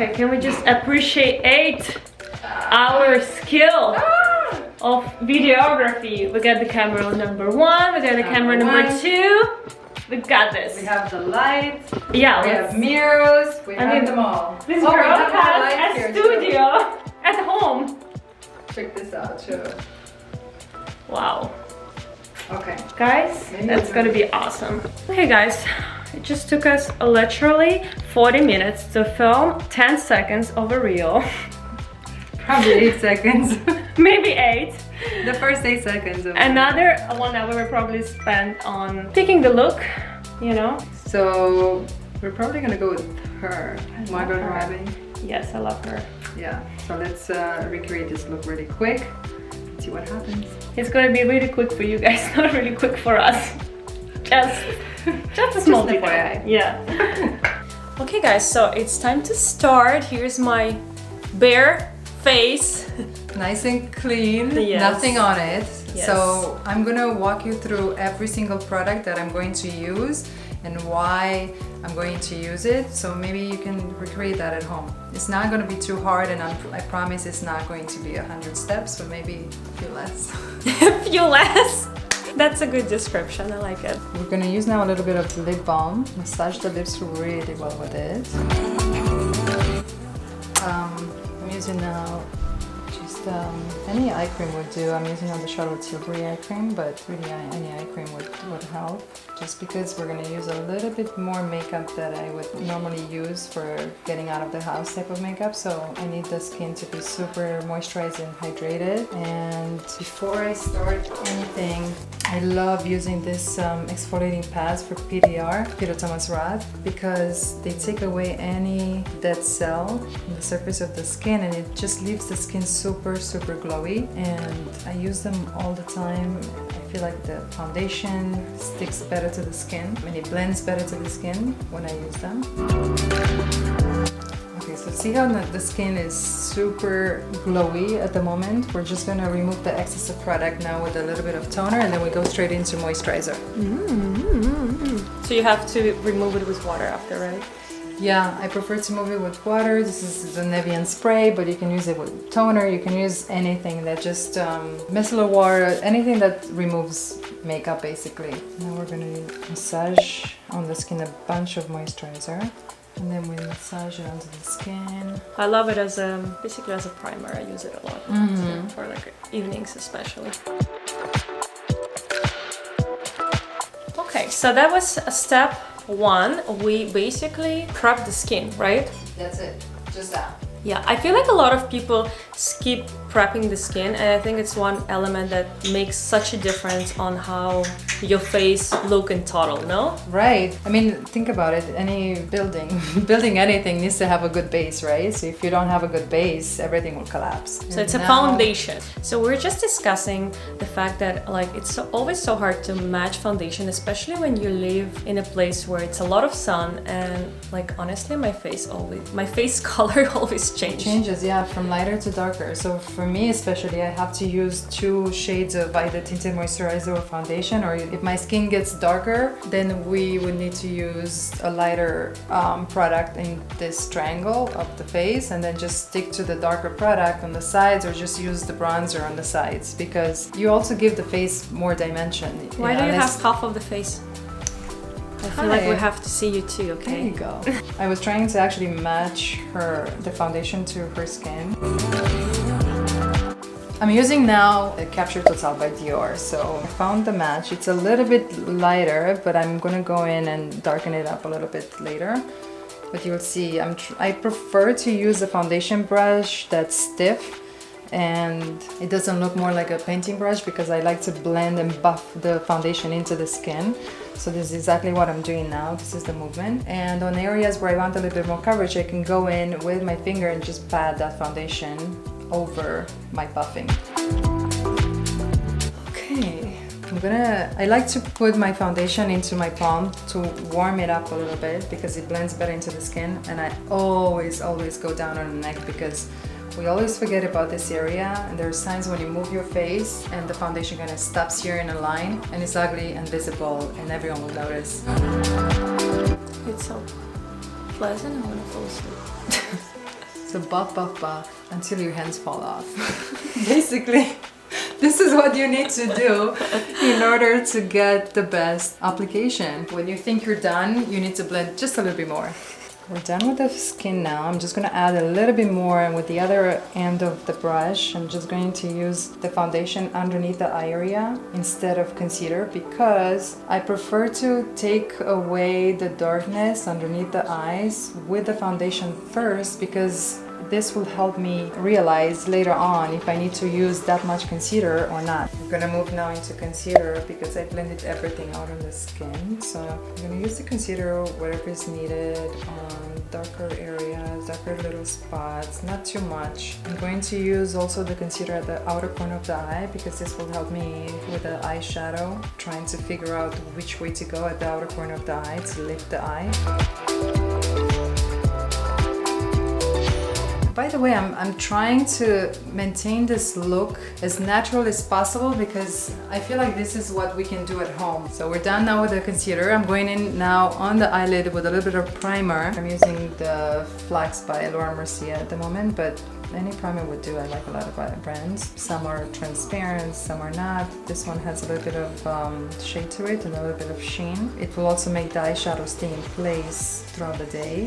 Okay, can we just appreciate our skill of videography? We got the camera number 1, we got the camera number 2. We got this. We have the lights. Yeah, we have mirrors. We have them all. This girl has a studio at home. Check this out too. Wow. Okay. Guys, that's gonna be awesome. Okay guys, it just took us literally 40 minutes to film 10 seconds of a reel. Probably 8 seconds. Maybe 8. The first 8 seconds. Another 1 hour we probably spent on picking the look, you know. So we're probably gonna go with her. Margot Robbie. Yes, I love her. Yeah. So let's recreate this look really quick. See what happens. It's gonna be really quick for you guys, not really quick for us. Just a small detail. Yeah. Okay guys, so it's time to start. Here's my bare face. Nice and clean, yes. Nothing on it. Yes. So I'm gonna walk you through every single product that I'm going to use and why I'm going to use it. So maybe you can recreate that at home. It's not gonna be too hard, and I promise it's not going to be 100 steps, but maybe a few less. A few less? That's a good description, I like it. We're gonna use now a little bit of lip balm. Massage the lips really well with it. I'm using now just any eye cream would do. I'm using on the Charlotte Tilbury eye cream, but really any eye cream would help. Just because we're gonna use a little bit more makeup that I would normally use for getting out of the house type of makeup. So I need the skin to be super moisturized and hydrated. And before I start anything, I love using this exfoliating pads for PDR, Peter Thomas Roth, because they take away any dead cell on the surface of the skin, and it just leaves the skin super glowy. And I use them all the time. I feel like the foundation sticks better to the skin, and it blends better to the skin when I use them. Okay, so see how the skin is super glowy at the moment? We're just gonna remove the excess of product now with a little bit of toner, and then we go straight into moisturizer. So you have to remove it with water after, right? Yeah, I prefer to move it with water. This is the Nevian spray, but you can use it with toner. You can use anything that just micellar water, anything that removes makeup basically. Now we're gonna massage on the skin a bunch of moisturizer, and then we massage it onto the skin. I love it as basically as a primer. I use it a lot for like evenings especially. Okay, so that was step 1. We basically prep the skin, right? That's it, just that. Yeah, I feel like a lot of people skip prepping the skin, and I think it's one element that makes such a difference on how your face look in total, no? Right. I mean, think about it. Any building anything needs to have a good base, right? So if you don't have a good base, everything will collapse. So it's a foundation. So we're just discussing the fact that like it's always so hard to match foundation, especially when you live in a place where it's a lot of sun, and like honestly my face color always changes, yeah, from lighter to darker. So for me especially, I have to use 2 shades of either tinted moisturizer or foundation, or if my skin gets darker, then we would need to use a lighter product in this triangle of the face, and then just stick to the darker product on the sides, or just use the bronzer on the sides, because you also give the face more dimension. Why do you have half of the face? I feel like we have to see you too, okay? There you go. I was trying to actually match the foundation to her skin. I'm using now the Capture Total by Dior. So I found the match. It's a little bit lighter, but I'm gonna go in and darken it up a little bit later. But you'll see, I prefer to use a foundation brush that's stiff, and it doesn't look more like a painting brush, because I like to blend and buff the foundation into the skin. So this is exactly what I'm doing now. This is the movement. And on areas where I want a little bit more coverage, I can go in with my finger and just pat that foundation over my buffing. Okay, I like to put my foundation into my palm to warm it up a little bit, because it blends better into the skin. And I always go down on the neck, because we always forget about this area, and there's times when you move your face and the foundation kind of stops here in a line, and it's ugly and visible, and everyone will notice. It's so pleasant. I want to fall asleep. So buff, buff, buff until your hands fall off. Basically, this is what you need to do in order to get the best application. When you think you're done, you need to blend just a little bit more. We're done with the skin now. I'm just gonna add a little bit more, and with the other end of the brush, I'm just going to use the foundation underneath the eye area instead of concealer, because I prefer to take away the darkness underneath the eyes with the foundation first, because this will help me realize later on if I need to use that much concealer or not. I'm gonna move now into concealer because I blended everything out on the skin. So I'm gonna use the concealer wherever is needed on darker areas, darker little spots, not too much. I'm going to use also the concealer at the outer corner of the eye because this will help me with the eyeshadow, trying to figure out which way to go at the outer corner of the eye to lift the eye. By the way, I'm trying to maintain this look as natural as possible because I feel like this is what we can do at home. So we're done now with the concealer. I'm going in now on the eyelid with a little bit of primer. I'm using the Flax by Laura Mercier at the moment, but any primer would do. I like a lot of brands. Some are transparent, some are not. This one has a little bit of shade to it and a little bit of sheen. It will also make the eyeshadow stay in place throughout the day.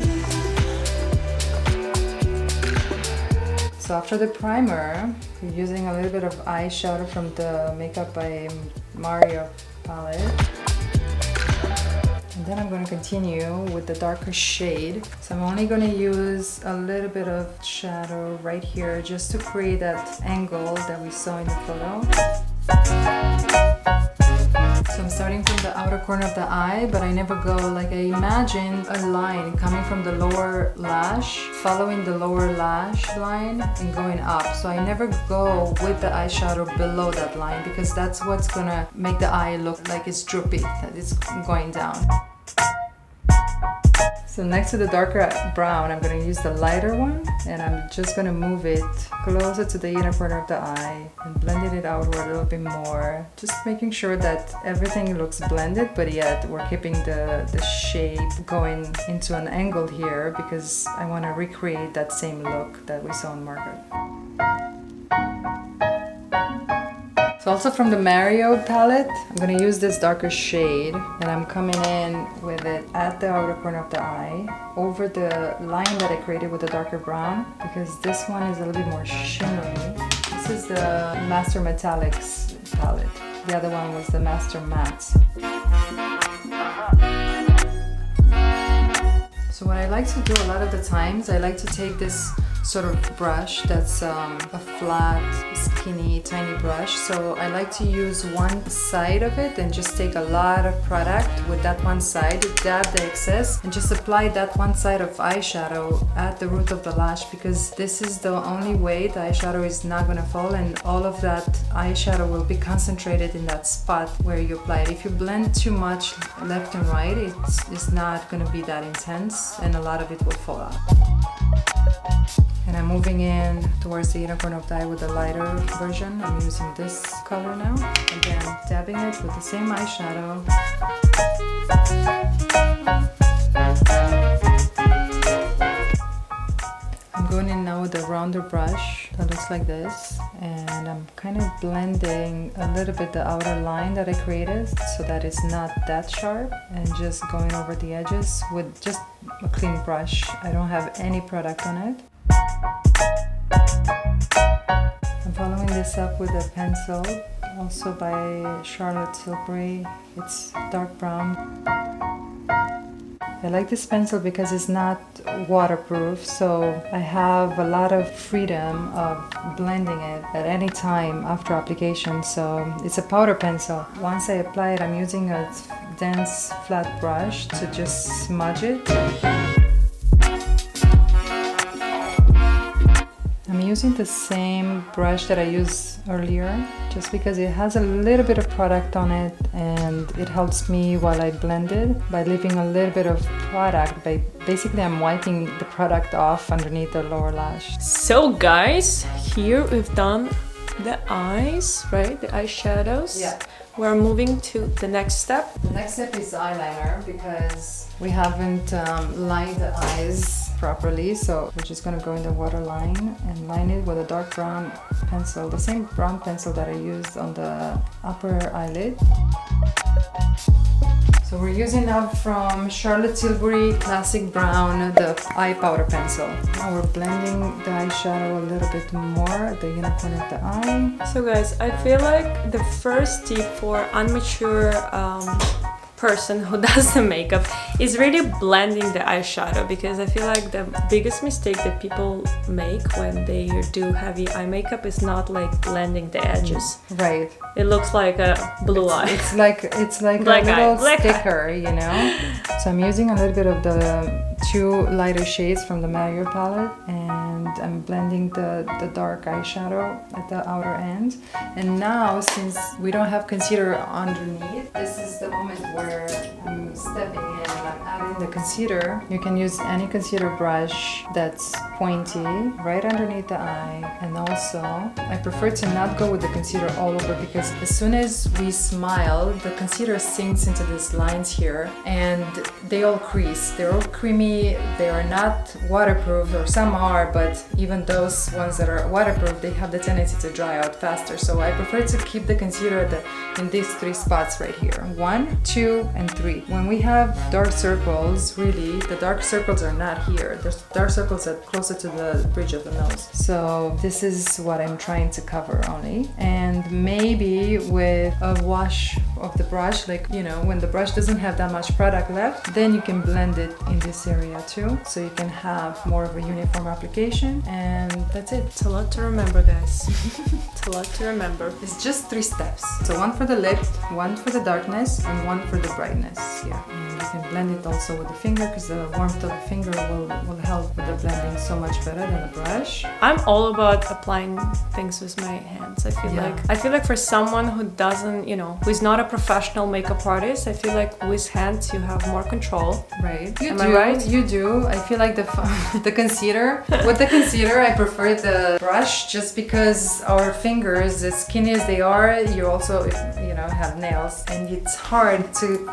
So after the primer, we're using a little bit of eyeshadow from the Makeup by Mario palette. And then I'm going to continue with the darker shade. So I'm only going to use a little bit of shadow right here just to create that angle that we saw in the photo. So I'm starting from the outer corner of the eye, but I never go, like I imagine a line coming from the lower lash, following the lower lash line and going up. So I never go with the eyeshadow below that line because that's what's gonna make the eye look like it's droopy, that it's going down. So next to the darker brown, I'm going to use the lighter one, and I'm just going to move it closer to the inner corner of the eye and blending it outward a little bit more. Just making sure that everything looks blended, but yet we're keeping the shape going into an angle here because I want to recreate that same look that we saw in Margaret. So also from the Mario palette, I'm going to use this darker shade and I'm coming in with it at the outer corner of the eye over the line that I created with the darker brown because this one is a little bit more shimmery. This is the Master Metallics palette. The other one was the Master Mattes. So what I like to do a lot of the times, I like to take this sort of brush that's a flat, skinny, tiny brush. So I like to use one side of it and just take a lot of product with that one side, dab the excess, and just apply that one side of eyeshadow at the root of the lash because this is the only way the eyeshadow is not going to fall and all of that eyeshadow will be concentrated in that spot where you apply it. If you blend too much left and right, it's not going to be that intense and a lot of it will fall out. And I'm moving in towards the inner corner of the eye with the lighter version. I'm using this color now. Again, dabbing it with the same eyeshadow. I'm going in now with a rounder brush that looks like this. And I'm kind of blending a little bit the outer line that I created so that it's not that sharp. And just going over the edges with just a clean brush. I don't have any product on it. I'm following this up with a pencil, also by Charlotte Tilbury. It's dark brown. I like this pencil because it's not waterproof, so I have a lot of freedom of blending it at any time after application. So it's a powder pencil. Once I apply it, I'm using a dense flat brush to just smudge it. I'm using the same brush that I used earlier just because it has a little bit of product on it and it helps me while I blend it by leaving a little bit of product. Basically, I'm wiping the product off underneath the lower lash. So guys, here we've done the eyes, right? The eyeshadows. Yeah. We're moving to the next step. The next step is eyeliner because we haven't lined the eyes properly. So we're just gonna go in the waterline and line it with a dark brown pencil, the same brown pencil that I used on the upper eyelid. So we're using now from Charlotte Tilbury Classic Brown, the eye powder pencil. Now we're blending the eyeshadow a little bit more at the inner corner of the eye. So guys, I feel like the first tip for unmature person who does the makeup is really blending the eyeshadow, because I feel like the biggest mistake that people make when they do heavy eye makeup is not like blending the edges. Right. It looks like a blue eye. It's like Black a eye, little black sticker, you know? So I'm using a little bit of the two lighter shades from the Mario palette, and I'm blending the dark eyeshadow at the outer end. And now, since we don't have concealer underneath, this is the moment where I'm stepping in and I'm adding the concealer. You can use any concealer brush that's pointy right underneath the eye. And also, I prefer to not go with the concealer all over, because as soon as we smile, the concealer sinks into these lines here and they all crease. They're all creamy. They are not waterproof, or some are, but even those ones that are waterproof, they have the tendency to dry out faster. So I prefer to keep the concealer in these three spots right here. 1, 2, and 3. When we have dark circles, really, the dark circles are not here. There's dark circles that closer to the bridge of the nose. So this is what I'm trying to cover only. And maybe with a wash of the brush, like, you know, when the brush doesn't have that much product left, then you can blend it in this area too. So you can have more of a uniform application, and that's it. It's a lot to remember, guys. It's a lot to remember. It's just 3 steps. So 1 for the lip, 1 for the darkness, and 1 for the brightness here. And you can blend it also with the finger, because the warmth of the finger will help with the blending so much better than a brush. I'm all about applying things with my hands. I feel like for someone who doesn't, you know, who is not a professional makeup artist, I feel like with hands you have more control. Right. Am I right? You do. I feel like the concealer, with the concealer I prefer the brush, just because our fingers, as skinny as they are, you also, you know, have nails, and it's hard to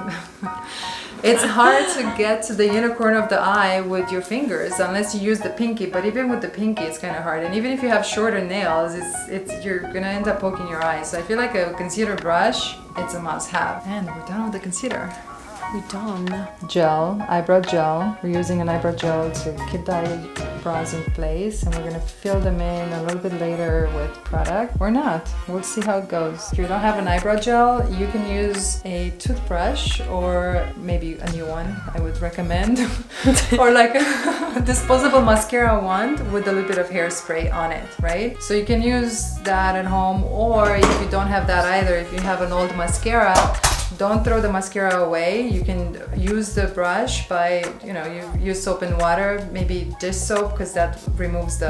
it's hard to get to the inner corner of the eye with your fingers unless you use the pinky. But even with the pinky, it's kind of hard. And even if you have shorter nails, you're gonna end up poking your eyes. So I feel like a concealer brush, it's a must-have. And we're done with the concealer. We're done. Gel, eyebrow gel. We're using an eyebrow gel to keep the eyebrows in place, and we're gonna fill them in a little bit later with product, or not. We'll see how it goes. If you don't have an eyebrow gel, you can use a toothbrush, or maybe a new one, I would recommend. Or like a disposable mascara wand with a little bit of hairspray on it, right? So you can use that at home, or if you don't have that either, if you have an old mascara, don't throw the mascara away. You can use the brush by, you know, you use soap and water, maybe dish soap, because that removes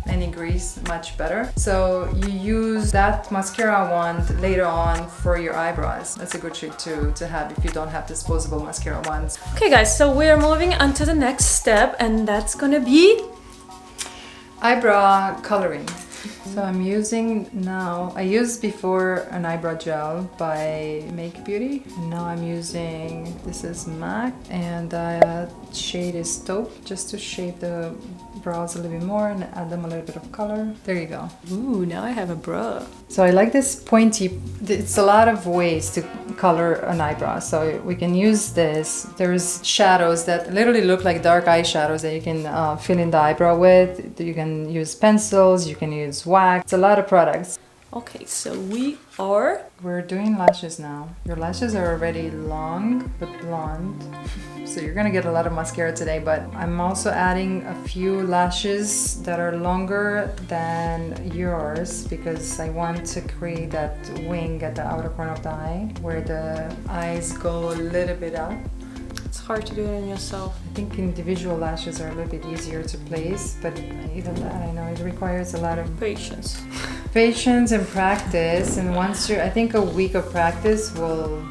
any grease much better. So you use that mascara wand later on for your eyebrows. That's a good trick to have if you don't have disposable mascara wands. Okay guys, so we are moving on to the next step, and that's gonna be eyebrow coloring. So I'm using now, I used before an eyebrow gel by Make Beauty, and now I'm using, this is MAC, and the shade is Taupe, just to shape the brows a little bit more and add them a little bit of color. There you go. Ooh, now I have a brow. So I like this pointy, it's a lot of ways to color an eyebrow. So we can use this. There's shadows that literally look like dark eyeshadows that you can fill in the eyebrow with. You can use pencils, you can use wax. It's a lot of products. Okay, so we're doing lashes now. Your lashes are already long but blonde. So you're gonna get a lot of mascara today, but I'm also adding a few lashes that are longer than yours, because I want to create that wing at the outer corner of the eye where the eyes go a little bit up. It's hard to do it on yourself. I think individual lashes are a little bit easier to place, but even that, I know it requires a lot of Patience and practice. And once I think a week of practice will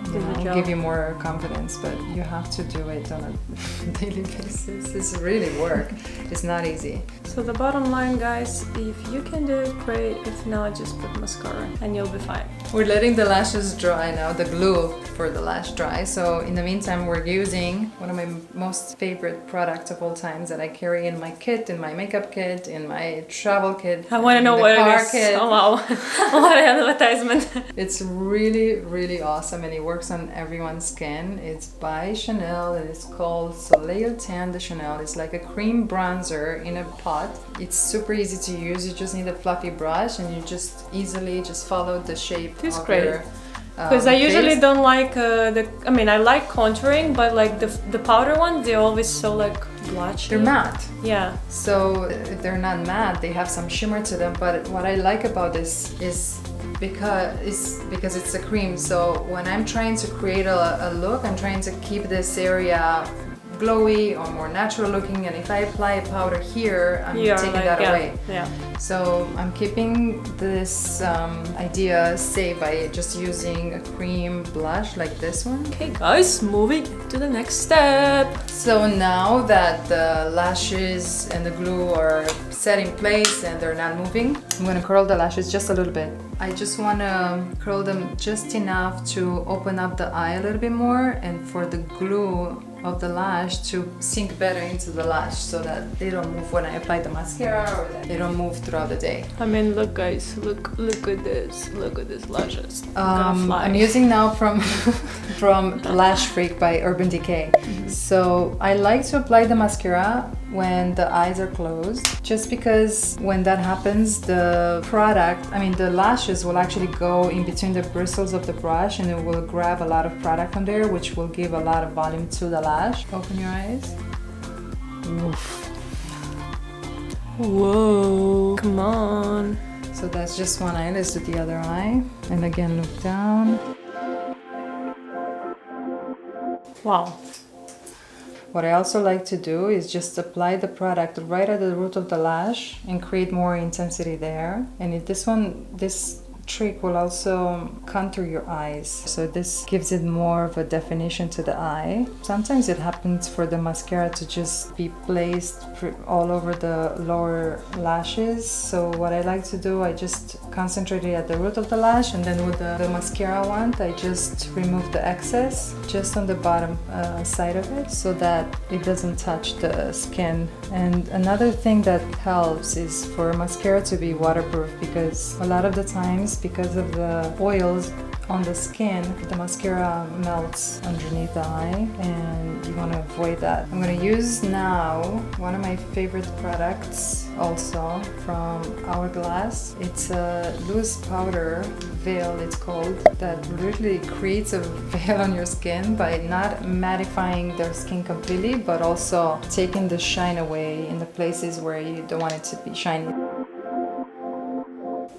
give you more confidence, but you have to do it on a daily basis. It's really work. It's not easy. So the bottom line, guys, if you can do it, great. If not, just put mascara and you'll be fine. We're letting the lashes dry now, the glue for the lash dry. So in the meantime, we're using one of my most favorite products of all times that I carry in my kit, in my makeup kit, in my travel kit. I want to know what it is. Kit. Oh wow, what an advertisement. It's really, really awesome and it works on everyone's skin. It's by Chanel and it's called Soleil Tan de Chanel. It's like a cream bronzer in a pot. It's super easy to use. You just need a fluffy brush and you just easily just follow the shape It's of great. your Because I usually face. don't like I mean, I like contouring, but like the powder ones, they're always so like blotchy. They're matte. Yeah. So if they're not matte, they have some shimmer to them. But what I like about this is because it's a cream. So when I'm trying to create a look, I'm trying to keep this area glowy or more natural looking, and if I apply a powder here, I'm taking that away. Yeah. So I'm keeping this idea safe by just using a cream blush like this one. Okay guys, moving to the next step. So now that the lashes and the glue are set in place and they're not moving, I'm gonna curl the lashes just a little bit. I just wanna curl them just enough to open up the eye a little bit more and for the glue of the lash to sink better into the lash so that they don't move when I apply the mascara or that they don't move throughout the day. I mean, look guys, look at this. Look at these lashes. I'm using now from from Lash Freak by Urban Decay. So I like to apply the mascara when the eyes are closed, just because when that happens, the lashes will actually go in between the bristles of the brush and it will grab a lot of product from there, which will give a lot of volume to the lash. Open your eyes. Oof. Whoa, come on. So that's just one eye. Let's do the other eye. And again, look down. Wow. What I also like to do is just apply the product right at the root of the lash and create more intensity there. And if this trick will also contour your eyes, so this gives it more of a definition to the eye. Sometimes it happens for the mascara to just be placed all over the lower lashes, so what I like to do, I just concentrate it at the root of the lash, and then with the mascara wand I just remove the excess just on the bottom side of it so that it doesn't touch the skin. And another thing that helps is for mascara to be waterproof, because a lot of the times, because of the oils on the skin, the mascara melts underneath the eye and you want to avoid that. I'm going to use now one of my favorite products also from Hourglass. It's a loose powder veil, it's called, that literally creates a veil on your skin by not mattifying the skin completely, but also taking the shine away in the places where you don't want it to be shiny.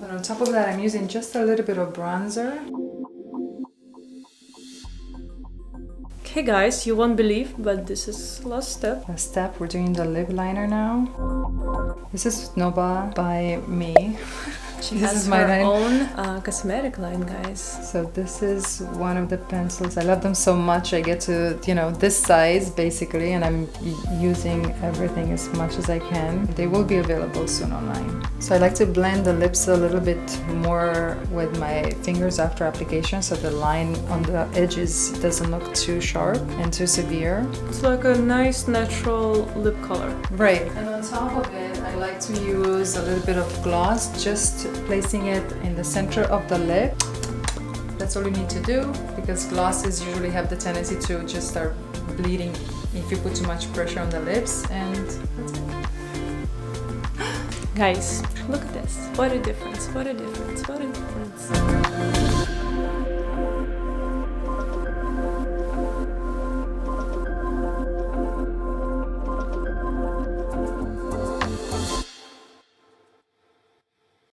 But on top of that, I'm using just a little bit of bronzer. Okay guys, you won't believe, but this is last step. Last step, we're doing the lip liner now. This is Nova by me. She This has is my her line. own cosmetic line, guys. So this is one of the pencils. I love them so much. I get to, this size basically, and I'm using everything as much as I can. They will be available soon online. So I like to blend the lips a little bit more with my fingers after application, so the line on the edges doesn't look too sharp and too severe. It's like a nice natural lip color. Right. And on top of it, I like to use a little bit of gloss, just placing it in the center of the lip. That's all you need to do, because glosses usually have the tendency to just start bleeding if you put too much pressure on the lips, and that's it. Guys, look at this. What a difference, what a difference, what a difference.